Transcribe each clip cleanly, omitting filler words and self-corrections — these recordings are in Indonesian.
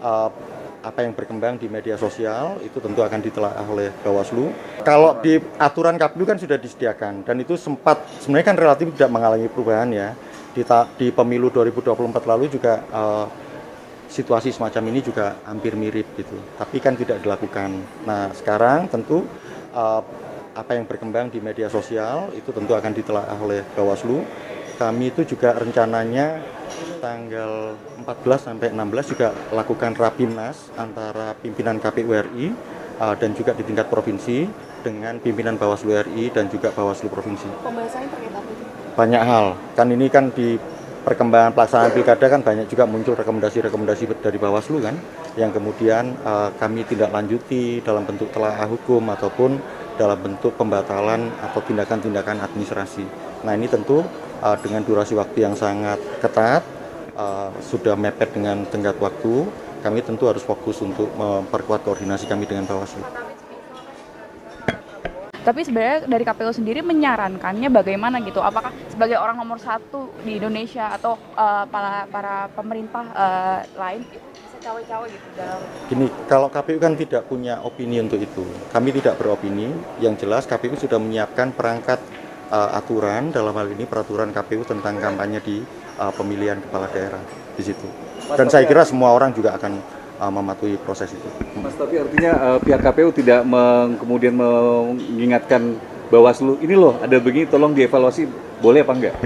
uh, apa yang berkembang di media sosial itu tentu akan ditelaah oleh Bawaslu. Kalau di aturan KPU kan sudah disediakan dan itu sempat sebenarnya kan relatif tidak mengalami perubahan ya. Di pemilu 2024 lalu juga situasi semacam ini juga hampir mirip gitu. Tapi kan tidak dilakukan. Nah, sekarang tentu apa yang berkembang di media sosial itu tentu akan ditelaah oleh Bawaslu. Kami itu juga rencananya tanggal 14 sampai 16 juga lakukan rapimnas antara pimpinan KPU RI dan juga di tingkat provinsi dengan pimpinan Bawaslu RI dan juga Bawaslu provinsi. Pembahasannya terkait apa? Banyak hal. Kan ini kan di perkembangan pelaksanaan pilkada kan banyak juga muncul rekomendasi-rekomendasi dari Bawaslu kan yang kemudian kami tindak lanjuti dalam bentuk telaah hukum ataupun dalam bentuk pembatalan atau tindakan-tindakan administrasi. Nah, ini tentu dengan durasi waktu yang sangat ketat, sudah mepet dengan tenggat waktu, kami tentu harus fokus untuk memperkuat koordinasi kami dengan Bawaslu. Tapi sebenarnya dari KPU sendiri menyarankannya bagaimana gitu? Apakah sebagai orang nomor satu di Indonesia atau para pemerintah lain bisa cawe-cawe gitu dalam? Gini, kalau KPU kan tidak punya opini untuk itu. Kami tidak beropini. Yang jelas KPU sudah menyiapkan perangkat aturan, dalam hal ini peraturan KPU tentang kampanye di pemilihan kepala daerah di situ. Dan saya kira semua orang juga akan mematuhi proses itu. Mas, tapi artinya pihak KPU tidak kemudian mengingatkan Bawaslu, ini loh ada begini, tolong dievaluasi, boleh apa enggak?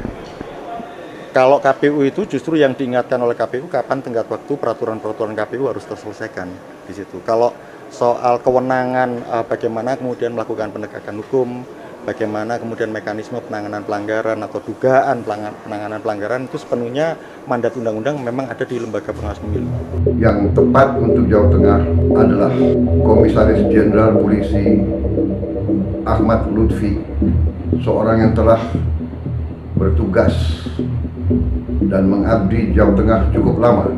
Kalau KPU itu justru yang diingatkan oleh KPU kapan tenggat waktu peraturan-peraturan KPU harus terselesaikan di situ. Kalau soal kewenangan bagaimana kemudian melakukan penegakan hukum, bagaimana kemudian mekanisme penanganan pelanggaran atau dugaan penanganan pelanggaran itu sepenuhnya mandat undang-undang memang ada di lembaga pengawas pemilu. Yang tepat untuk Jawa Tengah adalah Komisaris Jenderal Polisi Ahmad Lutfi, seorang yang telah bertugas dan mengabdi Jawa Tengah cukup lama.